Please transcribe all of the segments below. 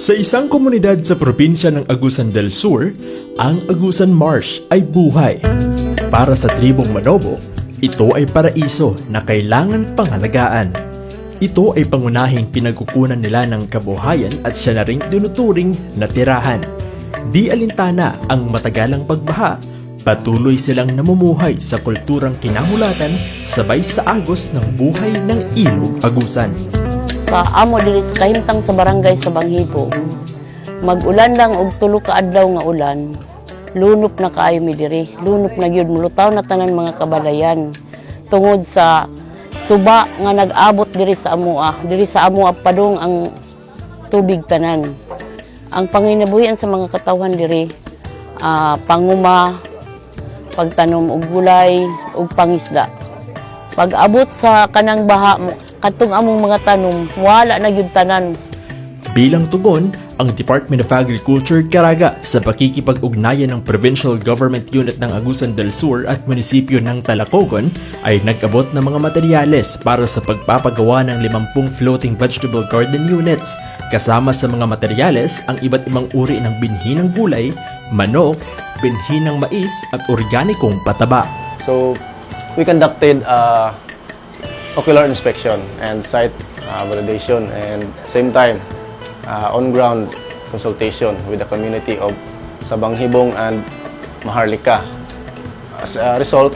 Sa isang komunidad sa probinsya ng Agusan del Sur, ang Agusan Marsh ay buhay. Para sa tribong Manobo, ito ay paraiso na kailangan pangalagaan. Ito ay pangunahing pinagkukunan nila ng kabuhayan at siya na ring tinuturing na tirahan. Di alintana ang matagalang pagbaha, patuloy silang namumuhay sa kulturang kinahulatan sabay sa agos ng buhay ng Ilog Agusan. Sa amo diri sa kahimtang sa barangay sa Banghibo, mag-ulan lang og tulo ka adlaw nga ulan, lunop na kaayo mi diri, lunop na gyud mulutaw na tanan mga kabalayan tungod sa suba nga nag-abot diri sa amoa padung ang tubig tanan. Ang panginabuhian sa mga katawhan diri panguma, pagtanom og gulay ug pangisda. Pag-abot sa kanang baha katong among mga tanom, wala na gyud tanan. Bilang tugon, ang Department of Agriculture Caraga sa pakikipag-ugnayan ng Provincial Government Unit ng Agusan del Sur at munisipyo ng Talacogon ay nag-abot ng mga materyales para sa pagpapagawa ng 50 floating vegetable garden units. Kasama sa mga materyales ang iba't ibang uri ng binhi ng gulay, manok, binhi ng mais at organikong pataba. So, we conducted ocular inspection and site validation, and same time on-ground consultation with the community of Sabanghibong and Maharlika. As a result,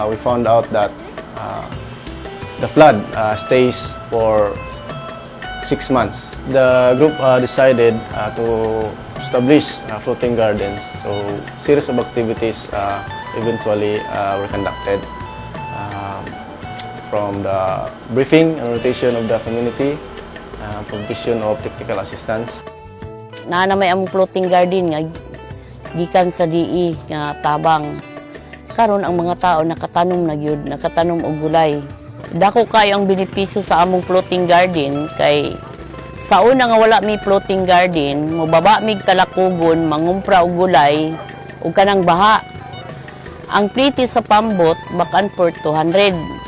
we found out that the flood stays for 6 months. The group decided to establish floating gardens. So, series of activities eventually were conducted. From the briefing and rotation of the community, provision of technical assistance. Na may among floating garden nga gikan sa DE nga tabang. Karon ang mga tao nakatanom na gyud, nakatanom og gulay. Dako kayo ang benepisyo sa among floating garden kay sa una nga wala mi floating garden, mobaba mig Talacogon, mangumpra og gulay ug kanang baha. Ang pliti sa pambot bakan for 200.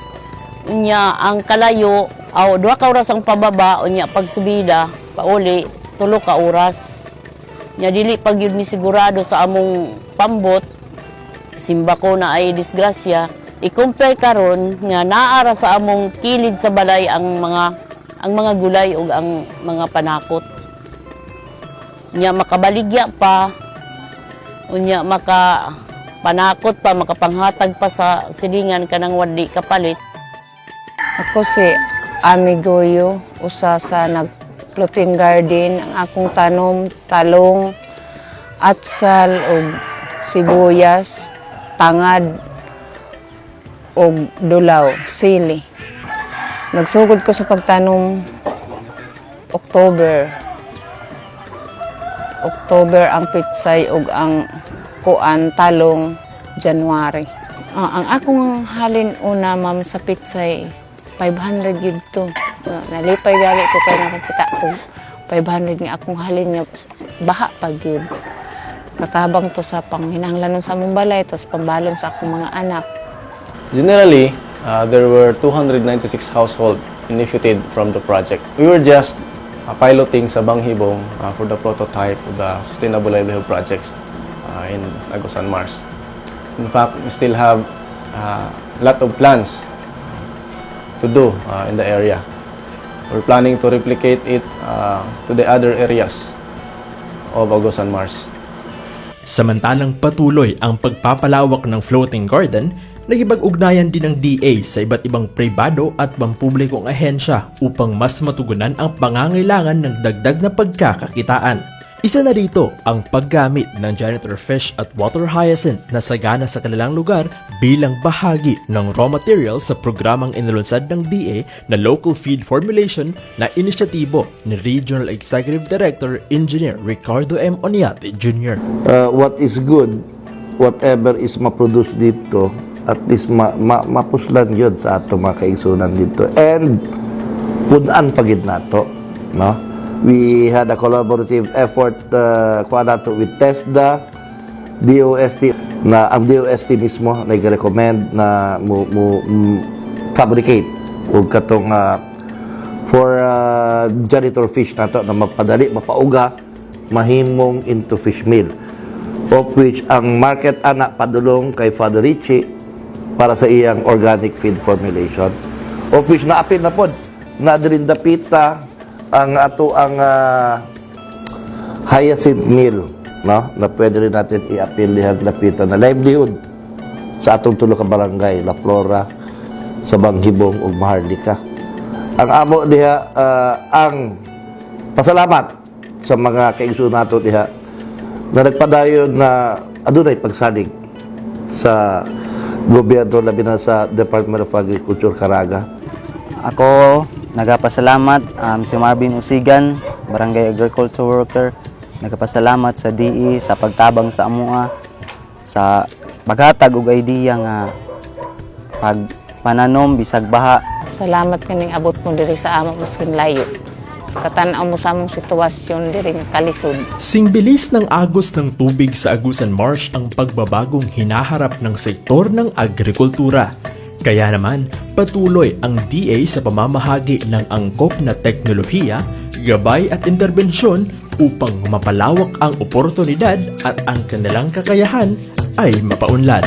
Unya ang kalayo duha ka oras ang pababa, unya pagsubida pauli 3 ka oras. Nya dili pag yun mi sigurado sa among pambot, simba ko na ay disgrasya, i-compare karon nga naara sa among kilid sa balay ang mga gulay ug ang mga panakot. Nya makabaligya pa, unya panakot pa, makapanghatag pa sa silingan kanang wadi kapalit. Ako si Ami Goyo, usa sa nag-floating garden. Ang akong tanom, talong, atsal, og sibuyas, tangad, og dulaw, sili. Nagsugod ko sa pagtanom October ang pitsay og ang kuan talong January. Ang akong halin una ma'am sa pitsay 500 yun to. Nalipay gali ko kaya nakakita ko 500 nga akong halin nga baha pag yun. Katabang to sa panghinanglanon sa among balay, tapos pambalon sa akong mga anak. Generally, there were 296 households benefited from the project. We were just piloting sa Banghibong for the prototype of the Sustainable Livelihood Projects in Agusan Marsh. In fact, we still have a lot of plans to do in the area. We're planning to replicate it to the other areas of Agusan Marsh. Samantalang patuloy ang pagpapalawak ng floating garden, nagipag-ugnayan din ng DA sa iba't ibang pribado at pampublikong ahensya upang mas matugunan ang pangangailangan ng dagdag na pagkakakitaan. Isa na rito ang paggamit ng janitor fish at water hyacinth na sagana sa kanilang lugar bilang bahagi ng raw material sa programang inilunsad ng DA na Local Feed Formulation na inisyatibo ni Regional Executive Director Engineer Ricardo M. Oniate Jr. What is good, whatever is ma-produce dito, at least mapuslan yun sa ato mga kaigsunan dito. And punan pagid nato, no? We had a collaborative effort with TESDA, DOST, na ang DOST mismo nag-recommend na fabricate o katong for janitor fish na to na mapadali, mapauga, mahimong into fish meal. Of which ang market anak padulong kay Father Richie para sa iyang organic feed formulation. Of which naapil na pod na dirin dapita ang ato ang hyacinth meal, no? Na pwede rin natin i-appeal dihan dapita na livelihood sa atong tulo ka barangay, La Flora, sa Banghibong ug Maharlika. Ang amo diha ang pasalamat sa mga kaigsoon nato diha na nagpadayon na adunay pagsalig sa gobyerno labi na sa Department of Agriculture Caraga. Ako nagapasalamat si Marvin Usigan, Barangay Agriculture Worker. Nagapasalamat sa DE sa pagtabang sa amuha sa paghatag og idea nga pagpananom bisag baha. Salamat kaning abot mo diri sa amo maskin layo. Katanaw mo sa among sitwasyon diri nga kalisod. Singbilis ng agos ng tubig sa Agusan Marsh ang pagbabagong hinaharap ng sektor ng agrikultura. Kaya naman, patuloy ang DA sa pamamahagi ng angkop na teknolohiya, gabay at interbensyon upang mapalawak ang oportunidad at ang kanilang kakayahan ay mapaunlad.